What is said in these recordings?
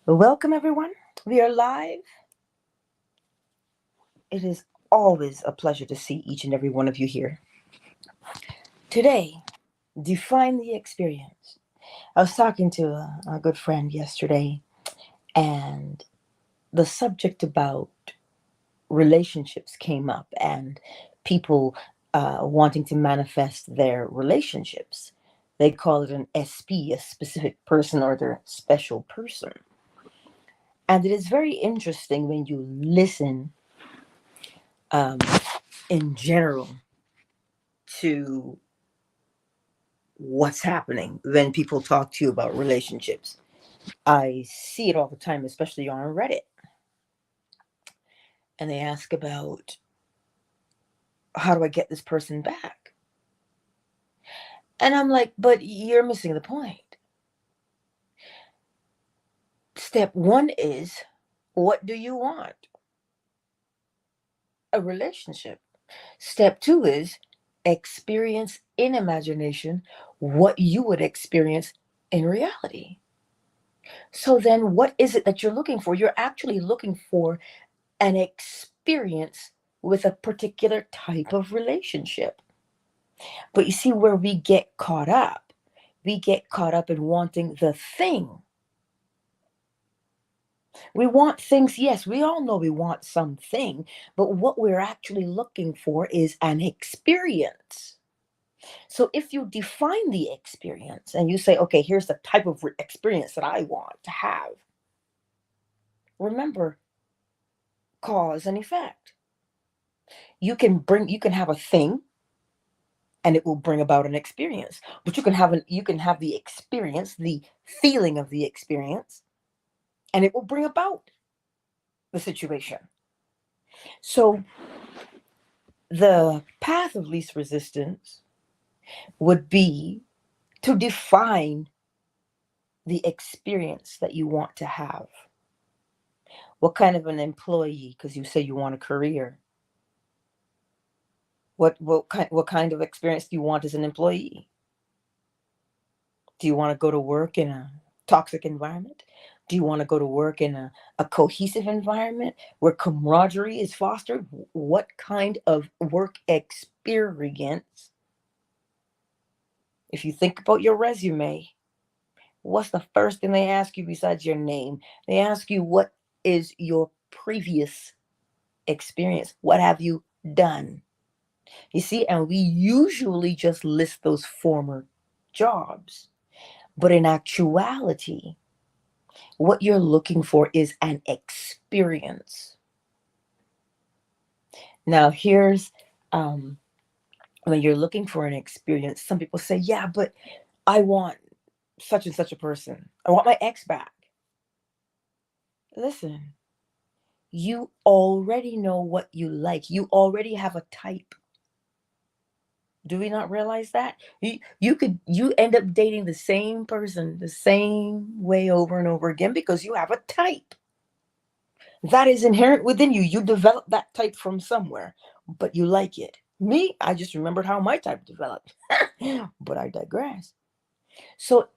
Welcome, everyone. We are live. It is always a pleasure to see each and every one of you here. Today, define the experience. I was talking to a good friend yesterday, and the subject about relationships came up, and people wanting to manifest their relationships. They call it an SP, a specific person or their special person. And it is very interesting when you listen um, in general to what's happening when people talk to you about relationships. I see it all the time, especially on Reddit. And they ask about, how do I get this person back? And I'm like, but you're missing the point. Step one is, what do you want? A relationship. Step two is, experience in imagination what you would experience in reality. So then, what is it that you're looking for? You're actually looking for an experience with a particular type of relationship. But you see, where we get caught up in wanting the thing. We want things, yes, we all know we want something, but what we're actually looking for is an experience. So if you define the experience and you say, okay, here's the type of experience that I want to have, remember cause and effect. You can have a thing and it will bring about an experience, but you can have the experience, the feeling of the experience, and it will bring about the situation. So the path of least resistance would be to define the experience that you want to have. What kind of an employee, because you say you want a career, what kind of experience do you want as an employee? Do you want to go to work in a toxic environment? Do you want to go to work in a cohesive environment where camaraderie is fostered? What kind of work experience? If you think about your resume, what's the first thing they ask you besides your name? They ask you, what is your previous experience? What have you done? You see, and we usually just list those former jobs. But in actuality, what you're looking for is an experience. Now, here's when you're looking for an experience, some people say, yeah, but I want such and such a person. I want my ex back. Listen, you already know what you like. You already have a type. Do we not realize that? You end up dating the same person the same way over and over again because you have a type. That is inherent within you. You develop that type from somewhere, but you like it. Me, I just remembered how my type developed. But I digress. So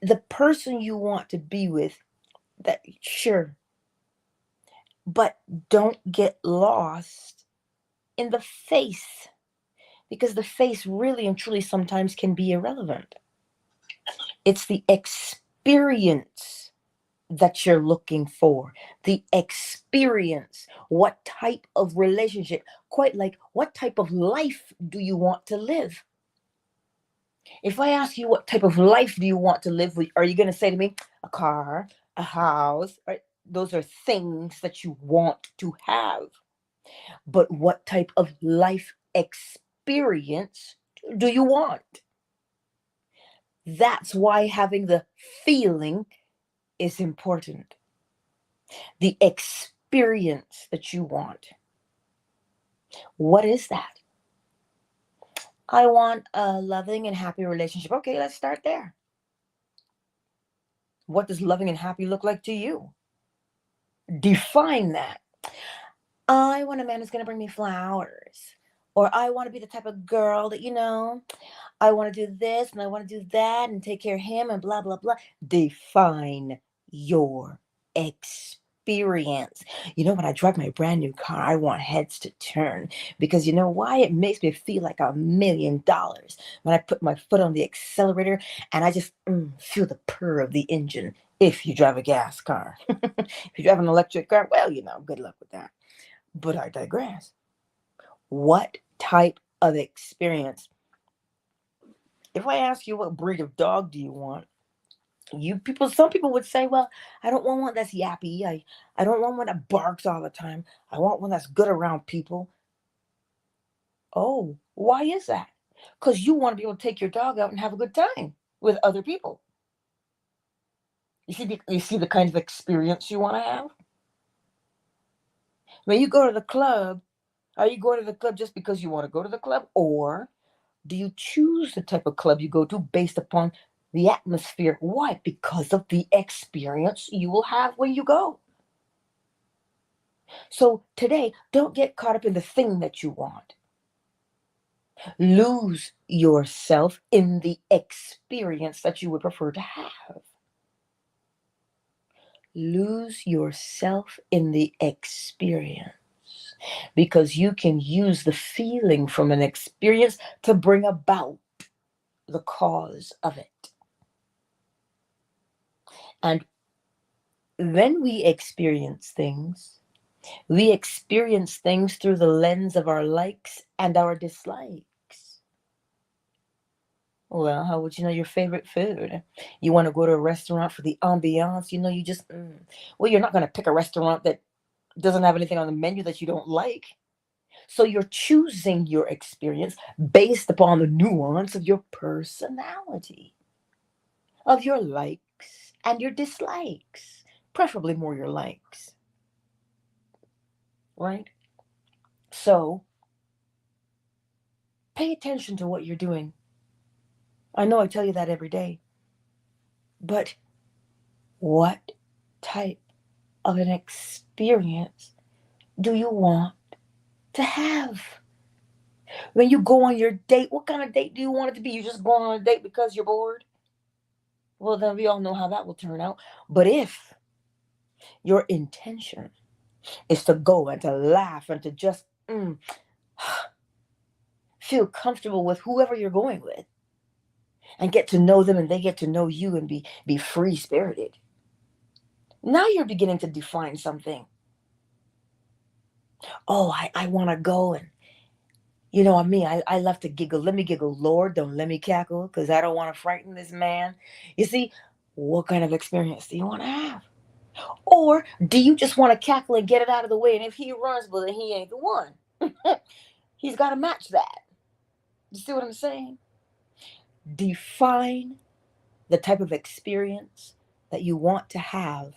the person you want to be with, that sure, but don't get lost in the face, because the face really and truly sometimes can be irrelevant. It's the experience that you're looking for. The experience. What type of relationship? Quite like, what type of life do you want to live? If I ask you, what type of life do you want to live with, are you going to say to me, a car, a house? Right? Those are things that you want to have. But what type of life experience do you want? That's why having the feeling is important. The experience that you want. What is that? I want a loving and happy relationship. Okay, let's start there. What does loving and happy look like to you? Define that. I want a man who's going to bring me flowers. Or I want to be the type of girl that, I want to do this and I want to do that and take care of him and blah, blah, blah. Define your experience. When I drive my brand new car, I want heads to turn because you know why? It makes me feel like $1,000,000 when I put my foot on the accelerator and I just feel the purr of the engine. If you drive a gas car, if you drive an electric car, well, good luck with that. But I digress. What type of experience? If I ask you what breed of dog do you want, some people would say, well, I don't want one that's yappy. I don't want one that barks all the time. I want one that's good around people. Oh, why is that? Because you want to be able to take your dog out and have a good time with other people. You see the kind of experience you want to have? When you go to the club, are you going to the club just because you want to go to the club? Or do you choose the type of club you go to based upon the atmosphere? Why? Because of the experience you will have when you go. So today, don't get caught up in the thing that you want. Lose yourself in the experience that you would prefer to have. Lose yourself in the experience because you can use the feeling from an experience to bring about the cause of it. And when we experience things through the lens of our likes and our dislikes. Well, how would you know your favorite food? You want to go to a restaurant for the ambiance, you just, well, you're not going to pick a restaurant that doesn't have anything on the menu that you don't like. So you're choosing your experience based upon the nuance of your personality, of your likes and your dislikes, preferably more your likes, right? So pay attention to what you're doing. I know I tell you that every day, but what type of an experience do you want to have? When you go on your date, what kind of date do you want it to be? You just going on a date because you're bored? Well, then we all know how that will turn out. But if your intention is to go and to laugh and to just feel comfortable with whoever you're going with and get to know them and they get to know you and be free spirited, now you're beginning to define something. Oh, I want to go and I love to giggle. Let me giggle. Lord, don't let me cackle because I don't want to frighten this man. You see, what kind of experience do you want to have? Or do you just want to cackle and get it out of the way? And if he runs, well, then he ain't the one. He's got to match that. You see what I'm saying? Define the type of experience that you want to have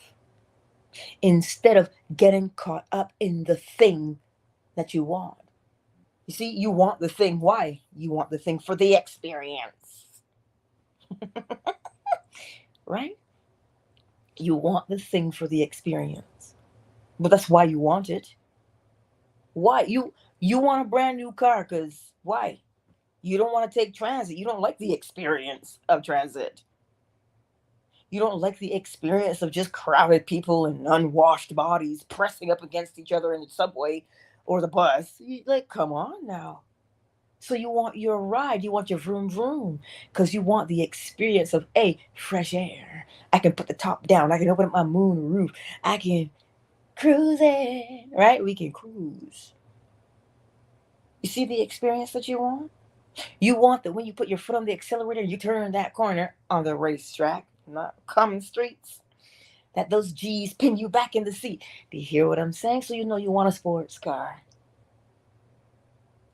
instead of getting caught up in the thing that you want. You see, you want the thing. Why? You want the thing for the experience, right? You want the thing for the experience. But that's why you want it. Why? You want a brand new car because why? You don't want to take transit. You don't like the experience of transit. You don't like the experience of just crowded people and unwashed bodies pressing up against each other in the subway or the bus. Like, come on now. So you want your ride, you want your vroom vroom, because you want the experience of fresh air. I can put the top down. I can open up my moon roof. I can cruise it, right? We can cruise. You see the experience that you want? You want that when you put your foot on the accelerator, you turn that corner on the racetrack, not common streets, that those G's pin you back in the seat. Do you hear what I'm saying? So you know you want a sports car.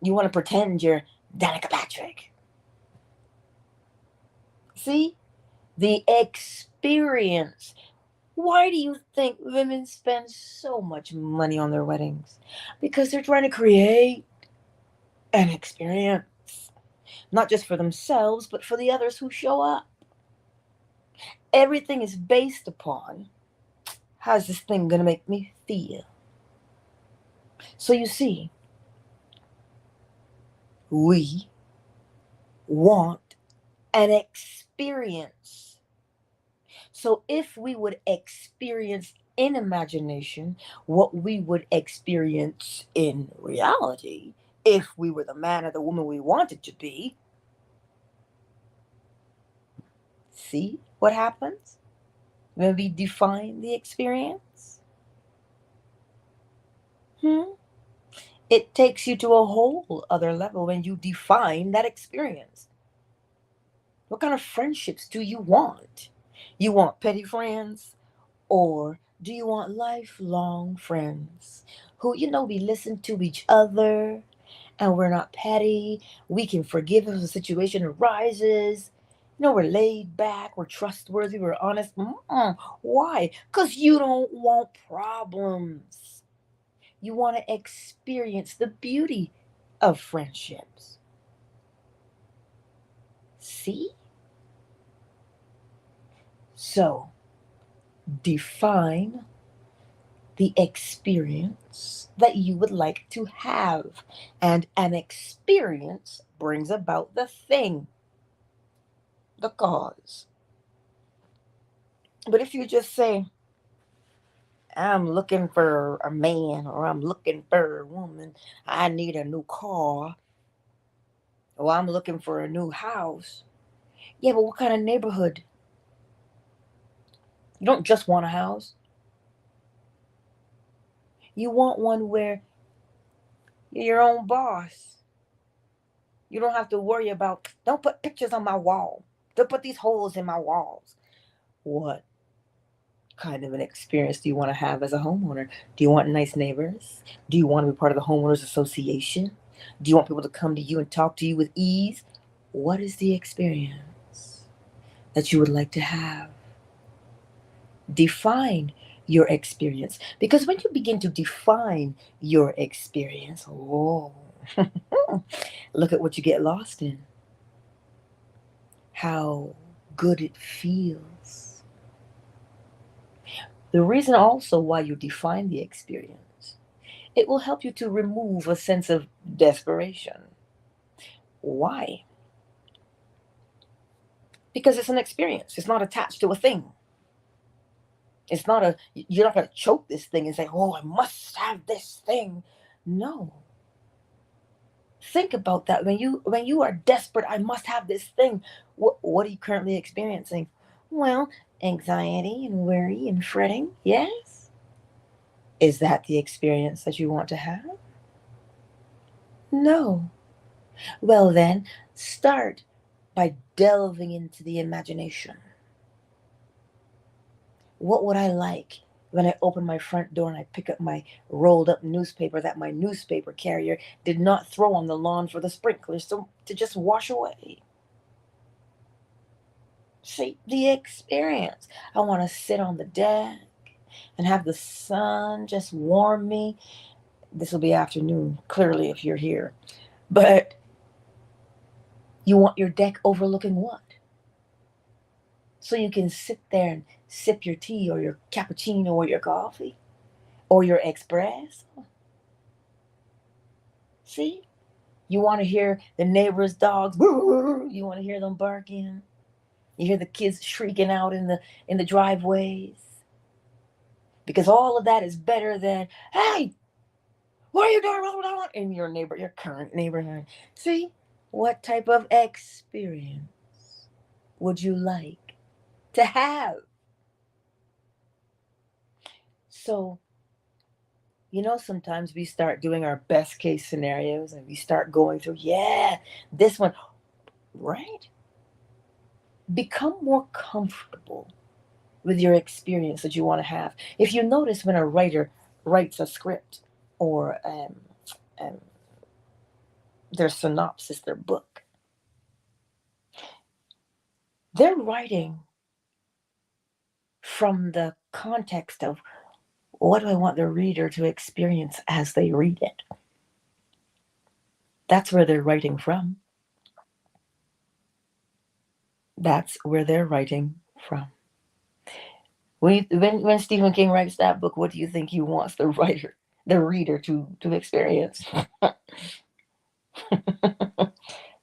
You want to pretend you're Danica Patrick. See? The experience. Why do you think women spend so much money on their weddings? Because they're trying to create an experience, not just for themselves, but for the others who show up. Everything is based upon how's this thing going to make me feel? So you see, we want an experience. So if we would experience in imagination what we would experience in reality if we were the man or the woman we wanted to be. See what happens when we define the experience? Hmm? It takes you to a whole other level when you define that experience. What kind of friendships do you want? You want petty friends? Or do you want lifelong friends who, we listen to each other and we're not petty? We can forgive if a situation arises. We're laid back, we're trustworthy, we're honest. Why? Because you don't want problems. You want to experience the beauty of friendships. See? So, define the experience that you would like to have. And an experience brings about the thing, the cause. But if you just say, I'm looking for a man or I'm looking for a woman, I need a new car, or I'm looking for a new house. Yeah, but what kind of neighborhood? You don't just want a house. You want one where you're your own boss. You don't have to worry about, don't put pictures on my wall. Don't put these holes in my walls. What kind of an experience do you want to have as a homeowner? Do you want nice neighbors? Do you want to be part of the homeowners association? Do you want people to come to you and talk to you with ease? What is the experience that you would like to have? Define your experience, because when you begin to define your experience, oh, look at what you get lost in. How good it feels. The reason also why you define the experience, it will help you to remove a sense of desperation. Why? Because it's an experience. It's not attached to a thing. It's not you're not going to choke this thing and say, oh, I must have this thing. No. Think about that. When you are desperate, I must have this thing. What are you currently experiencing? Well, anxiety and worry and fretting. Yes. Is that the experience that you want to have? No. Well, then, start by delving into the imagination. What would I like when I open my front door and I pick up my rolled up newspaper that my newspaper carrier did not throw on the lawn for the sprinklers to just wash away? See, the experience. I want to sit on the deck and have the sun just warm me. This will be afternoon, clearly, if you're here. But you want your deck overlooking what? So you can sit there and sip your tea or your cappuccino or your coffee or your espresso. See? You want to hear the neighbor's dogs. You want to hear them barking. You hear the kids shrieking out in the driveways. Because all of that is better than, hey, what are you doing in your current neighborhood? See? What type of experience would you like to have? So, sometimes we start doing our best case scenarios and we start going through, yeah, this one, right? Become more comfortable with your experience that you want to have. If you notice when a writer writes a script or um, their synopsis, their book, they're writing from the context of what do I want the reader to experience as they read it. That's where they're writing from. That's where they're writing from. When Stephen King writes that book, what do you think he wants the reader to experience?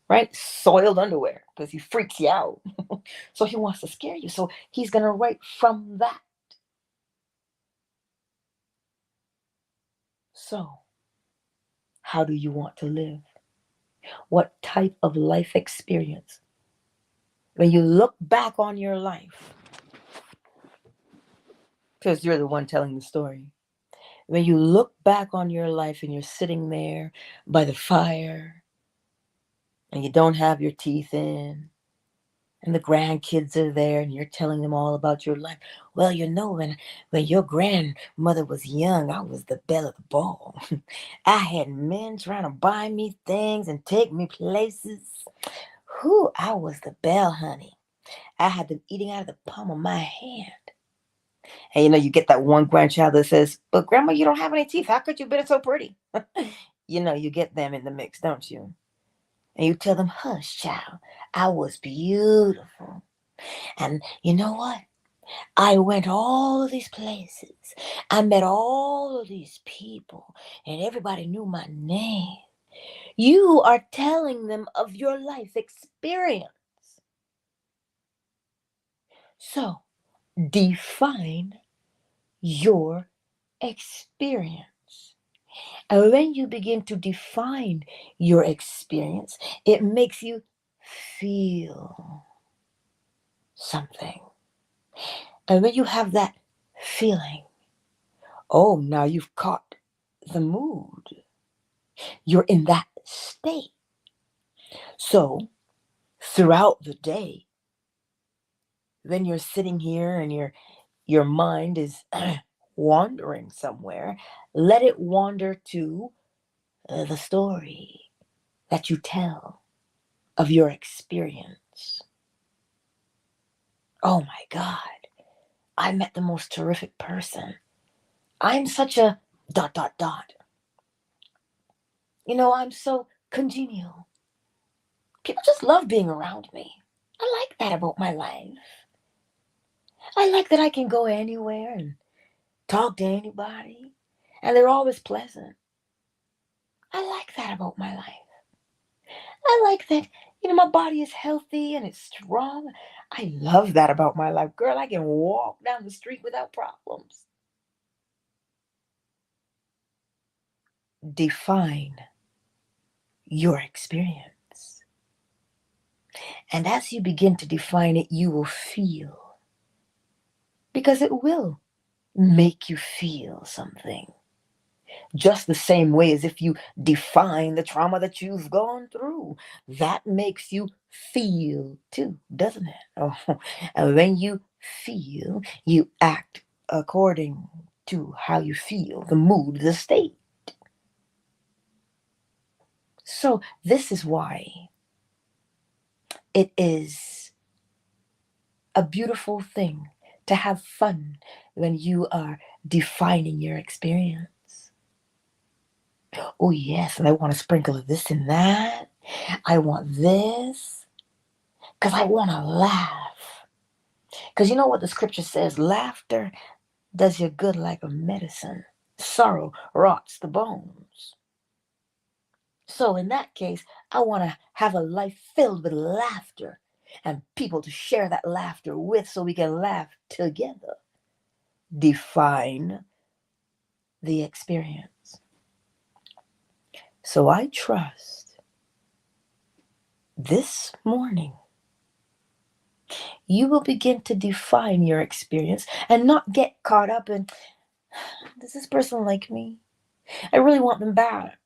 Right? Soiled underwear, because he freaks you out. So he wants to scare you. So he's gonna write from that. So, how do you want to live? What type of life experience? When you look back on your life, because you're the one telling the story, when you look back on your life and you're sitting there by the fire and you don't have your teeth in, and the grandkids are there and you're telling them all about your life. Well, when your grandmother was young, I was the belle of the ball. I had men trying to buy me things and take me places. Whew, I was the belle, honey. I had them eating out of the palm of my hand. And you get that one grandchild that says, but grandma, you don't have any teeth. How could you be so pretty? You get them in the mix, don't you? And you tell them, hush, child, I was beautiful. And you know what? I went all of these places. I met all of these people, and everybody knew my name. You are telling them of your life experience. So, define your experience. And when you begin to define your experience, it makes you feel something. And when you have that feeling, oh, now you've caught the mood. You're in that state. So, throughout the day, when you're sitting here and your mind is wandering somewhere, let it wander to the story that you tell of your experience. Oh my God, I met the most terrific person. I'm such a dot, dot, dot. I'm so congenial. People just love being around me. I like that about my life. I like that I can go anywhere and talk to anybody, and they're always pleasant. I like that about my life. I like that, my body is healthy and it's strong. I love that about my life. Girl, I can walk down the street without problems. Define your experience. And as you begin to define it, you will feel, because it will make you feel something. Just the same way as if you define the trauma that you've gone through. That makes you feel too, doesn't it? Oh, and when you feel, you act according to how you feel, the mood, the state. So this is why it is a beautiful thing to have fun when you are defining your experience. Oh yes, and I want to sprinkle of this and that. I want this because I want to laugh. Because you know what the scripture says? Laughter does you good like a medicine. Sorrow rots the bones. So in that case, I want to have a life filled with laughter and people to share that laughter with so we can laugh together. Define the experience. So I trust this morning you will begin to define your experience and not get caught up in, does this person like me? I really want them back.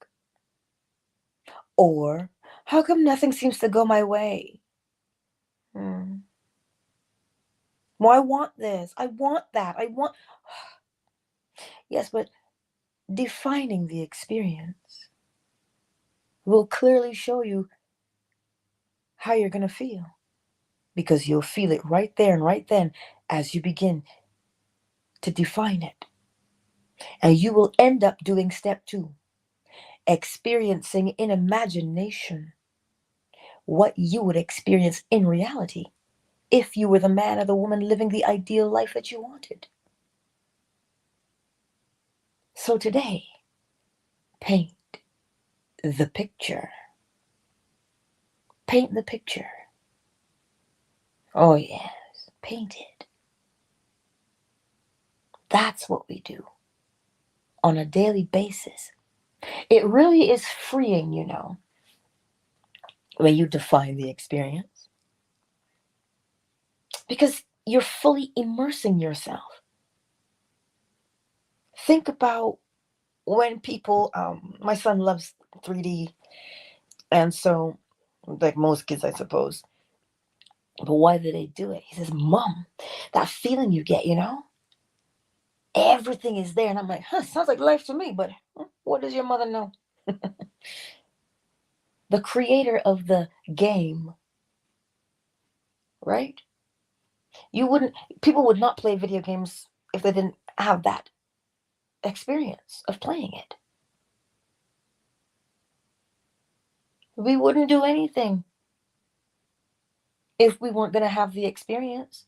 Or, how come nothing seems to go my way? Well, I want this. I want that. I want. Yes, but defining the experience will clearly show you how you're going to feel, because you'll feel it right there and right then as you begin to define it. And you will end up doing step 2, experiencing in imagination what you would experience in reality if you were the man or the woman living the ideal life that you wanted. So today, paint the picture. Paint the picture. Oh yes, paint it. That's what we do on a daily basis. It really is freeing, when you define the experience, because you're fully immersing yourself. Think about when people, my son loves 3D, and so, like most kids, I suppose. But why do they do it? He says, Mom, that feeling you get, everything is there. And I'm like, sounds like life to me, but what does your mother know? The creator of the game, right? People would not play video games if they didn't have that experience of playing it. We wouldn't do anything if we weren't going to have the experience.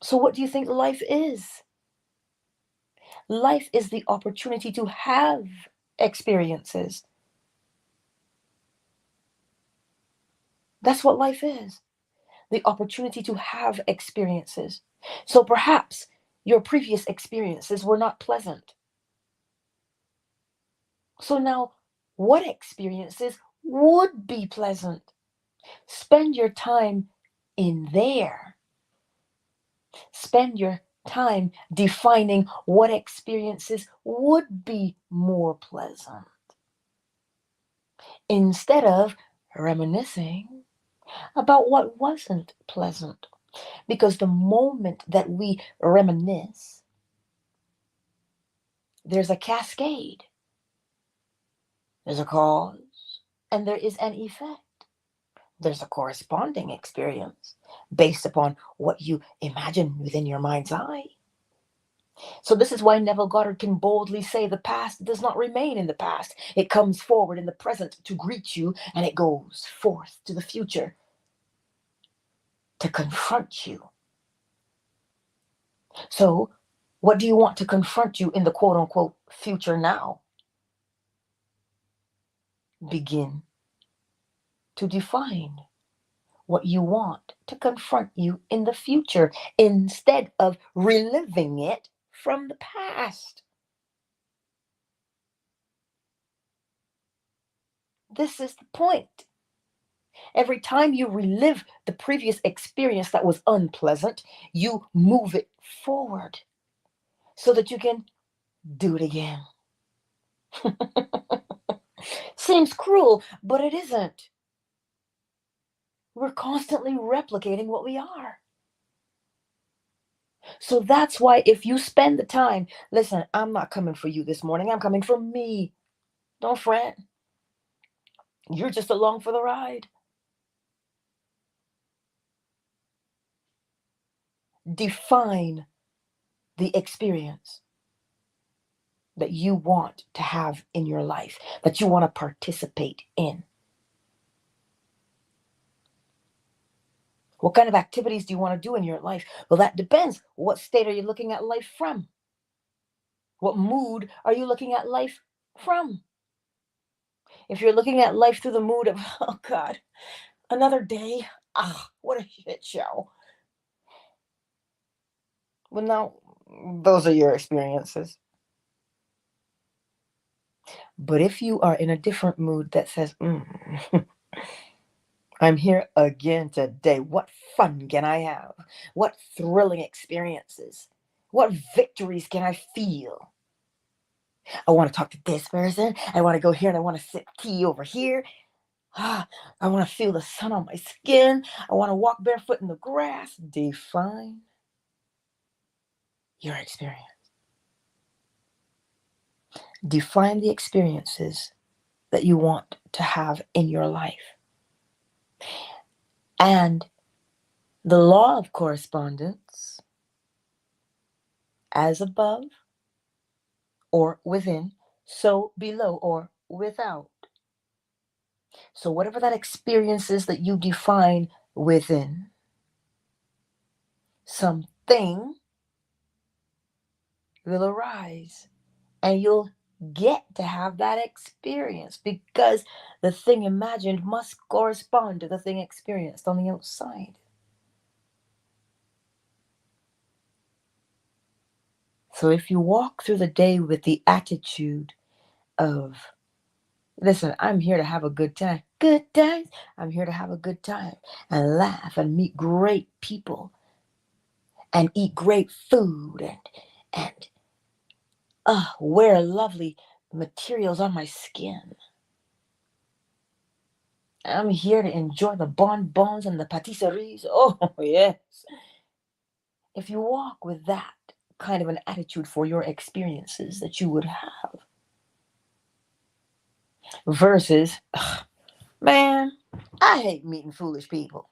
So what do you think life is? Life is the opportunity to have experiences. That's what life is. The opportunity to have experiences. So perhaps your previous experiences were not pleasant. So now, what experiences would be pleasant? Spend your time in there. Spend your time defining what experiences would be more pleasant, instead of reminiscing about what wasn't pleasant. Because the moment that we reminisce, there's a cascade, there's a cause, and there is an effect. There's a corresponding experience based upon what you imagine within your mind's eye. So this is why Neville Goddard can boldly say the past does not remain in the past. It comes forward in the present to greet you, and it goes forth to the future to confront you. So what do you want to confront you in the quote unquote future now? Begin to define what you want to confront you in the future, instead of reliving it from the past. This is the point. Every time you relive the previous experience that was unpleasant, you move it forward so that you can do it again. Seems cruel, but it isn't. We're constantly replicating what we are. So that's why if you spend the time, listen, I'm not coming for you this morning. I'm coming for me. Don't fret. You're just along for the ride. Define the experience that you want to have in your life, that you want to participate in. What kind of activities do you want to do in your life? Well, that depends. What state are you looking at life from? What mood are you looking at life from? If you're looking at life through the mood of, oh God, another day, what a shit show. Well, now, those are your experiences. But if you are in a different mood that says, I'm here again today. What fun can I have? What thrilling experiences? What victories can I feel? I want to talk to this person. I want to go here and I want to sip tea over here. I want to feel the sun on my skin. I want to walk barefoot in the grass. Define your experience. Define the experiences that you want to have in your life. And the law of correspondence, as above or within, so below or without. So whatever that experience is that you define within, something will arise and you'll get to have that experience, because the thing imagined must correspond to the thing experienced on the outside. So if you walk through the day with the attitude of, listen, I'm here to have a good time. Good times. I'm here to have a good time and laugh and meet great people and eat great food and wear lovely materials on my skin. I'm here to enjoy the bonbons and the patisseries. Oh, yes. If you walk with that kind of an attitude for your experiences that you would have, versus, man, I hate meeting foolish people.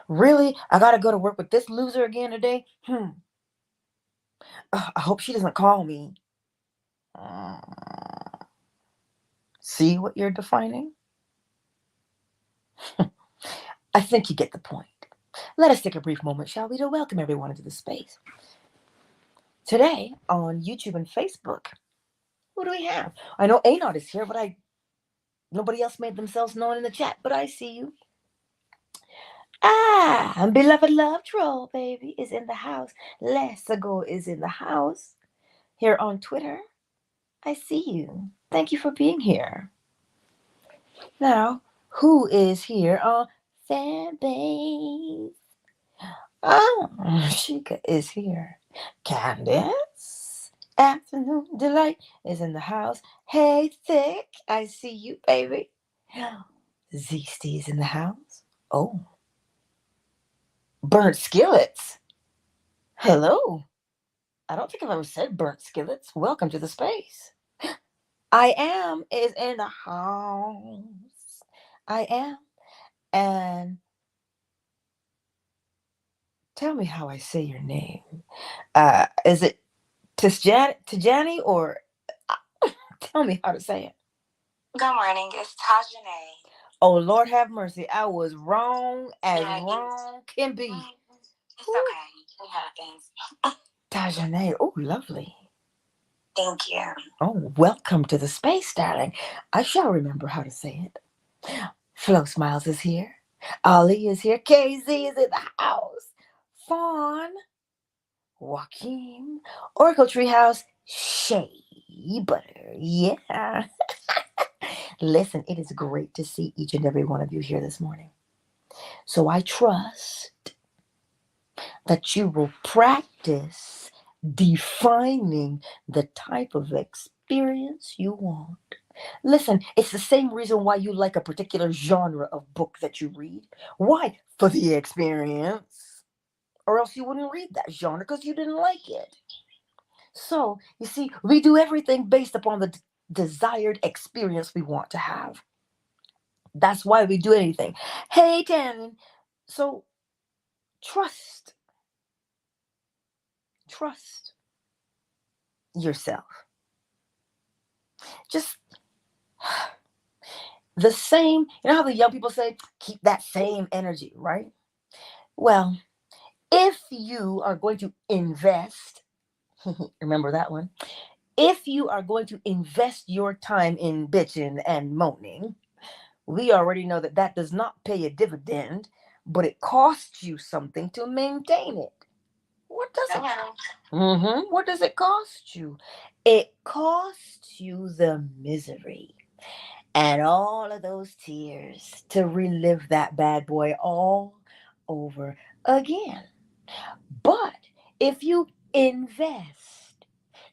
Really? I gotta go to work with this loser again today? I hope she doesn't call me. See what you're defining? I think you get the point. Let us take a brief moment, shall we, to welcome everyone into the space. Today, on YouTube and Facebook, who do we have? I know Anod is here, but nobody else made themselves known in the chat, but I see you. Beloved Love Troll, baby, is in the house. Lessago is in the house. Here on Twitter, I see you. Thank you for being here. Now, who is here on Fanbase? Sheikah is here. Candace, Afternoon Delight is in the house. Hey, Thick, I see you, baby. Zeesty is in the house. Oh. Burnt skillets. Hello. I don't think I've ever said burnt skillets. Welcome to the space. I am is in the house. I am. And tell me how I say your name. Is it Tijani or tell me how to say it. Good morning. It's Tajane. Oh, Lord have mercy. I was wrong as wrong can be. It's okay. It happens. Tajane. Oh, lovely. Thank you. Oh, welcome to the space, darling. I shall remember how to say it. Flo Smiles is here. Ali is here. KZ is in the house. Fawn. Joaquin. Oracle Treehouse. Shea Butter. Yeah. Listen, it is great to see each and every one of you here this morning. So I trust that you will practice defining the type of experience you want. Listen, it's the same reason why you like a particular genre of book that you read. Why? For the experience. Or else you wouldn't read that genre because you didn't like it. So, you see, we do everything based upon the desired experience we want to have. That's why we do anything. Hey, Tannen. So, trust yourself. Just the same, you know how the young people say, keep that same energy, right? Well, if you are going to invest, remember that one, if you are going to invest your time in bitching and moaning, we already know that that does not pay a dividend, but it costs you something to maintain it. What does it? What does it cost you? It costs you the misery and all of those tears to relive that bad boy all over again. But if you invest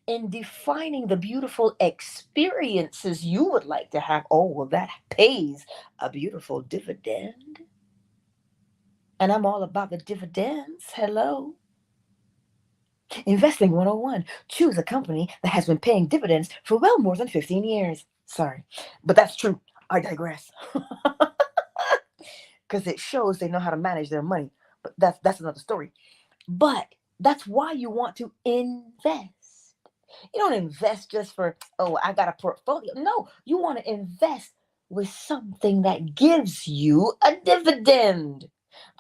in defining the beautiful experiences you would like to have, oh, well, that pays a beautiful dividend. And I'm all about the dividends. Hello. Investing 101. Choose a company that has been paying dividends for well more than 15 years. Sorry, but that's true. I digress. Because it shows they know how to manage their money. But that's another story. But that's why you want to invest. You don't invest just for, oh, I got a portfolio. No, you want to invest with something that gives you a dividend.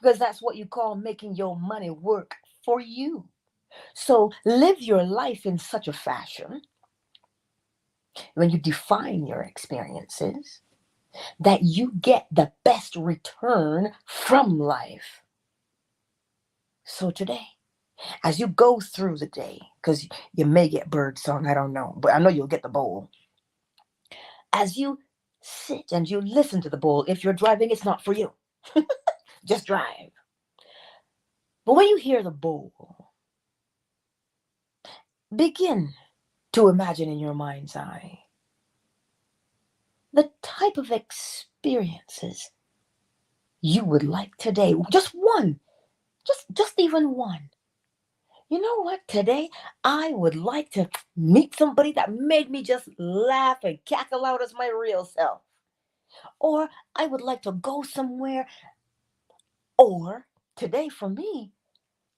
Because that's what you call making your money work for you. So live your life in such a fashion when you define your experiences that you get the best return from life. So today, As you go through the day, because you may get bird song, I don't know, but I know you'll get the bowl. As you sit and you listen to the bowl, if you're driving, it's not for you. Just drive. But when you hear the bowl, begin to imagine in your mind's eye the type of experiences you would like today. Just one, just even one. You know what? Today, I would like to meet somebody that made me just laugh and cackle out as my real self. Or I would like to go somewhere. Or today, for me,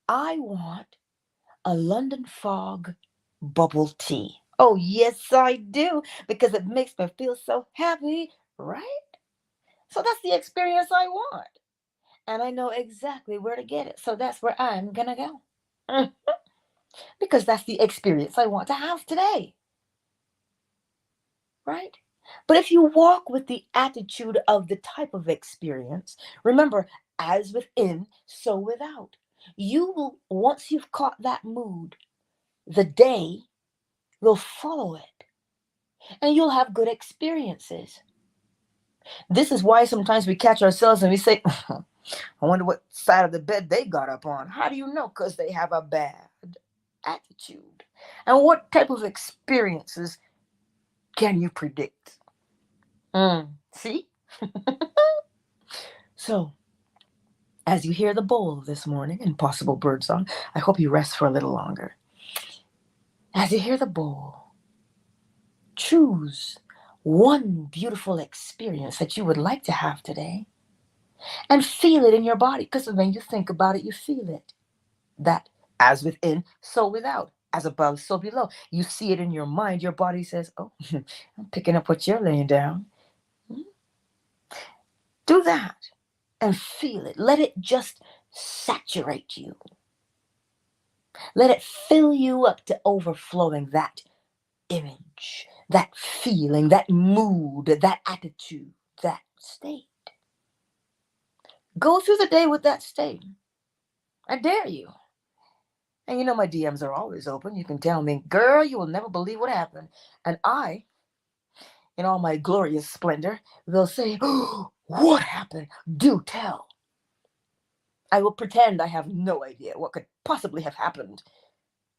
I want a London fog bubble tea. Oh, yes, I do, because it makes me feel so happy, right? So that's the experience I want. And I know exactly where to get it. So that's where I'm going to go. Because that's the experience I want to have today, right? But if you walk with the attitude of the type of experience, remember, as within, so without. You will, once you've caught that mood, the day will follow it and you'll have good experiences. This is why sometimes we catch ourselves and we say, I wonder what side of the bed they got up on. How do you know? Because they have a bad attitude. And what type of experiences can you predict? See? So, as you hear the bowl this morning and possible birdsong, I hope you rest for a little longer. As you hear the bowl, choose one beautiful experience that you would like to have today and feel it in your body. Because when you think about it, you feel it. That as within, so without. As above, so below. You see it in your mind. Your body says, oh, I'm picking up what you're laying down. Do that and feel it. Let it just saturate you. Let it fill you up to overflowing, that image, that feeling, that mood, that attitude, that state. Go through the day with that state. I dare you. And you know my DMs are always open. You can tell me, girl, you will never believe what happened. And I, in all my glorious splendor, will say, oh, what happened? Do tell. I will pretend I have no idea what could possibly have happened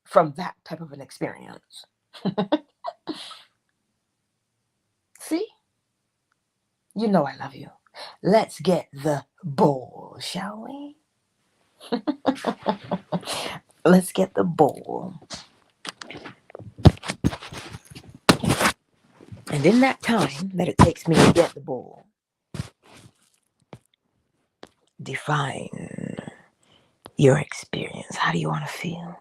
from that type of an experience. See? You know I love you. Let's get the bowl, shall we? Let's get the bowl. And in that time that it takes me to get the bowl, define your experience. How do you want to feel?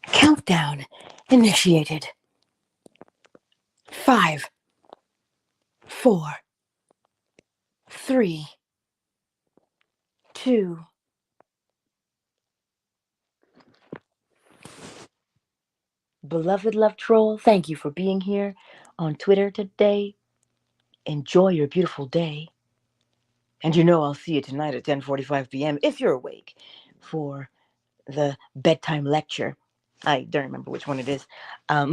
Countdown initiated. 5, 4, 3, 2. Beloved Love Troll, thank you for being here on Twitter today. Enjoy your beautiful day. And I'll see you tonight at 10:45 p.m. if you're awake for the bedtime lecture. I don't remember which one it is. I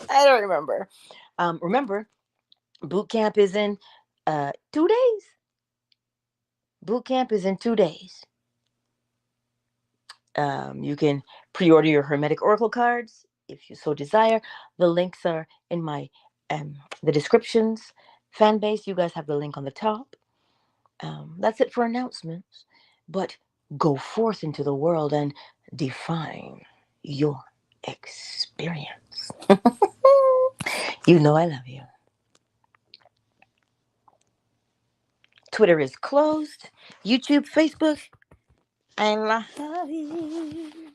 don't remember. Remember, boot camp is in 2 days. Boot camp is in 2 days. You can pre-order your Hermetic Oracle cards if you so desire. The links are in my the descriptions. Fan base, you guys have the link on the top. That's it for announcements. But go forth into the world and define your experience. I love you. Twitter is closed. YouTube, Facebook, I love you.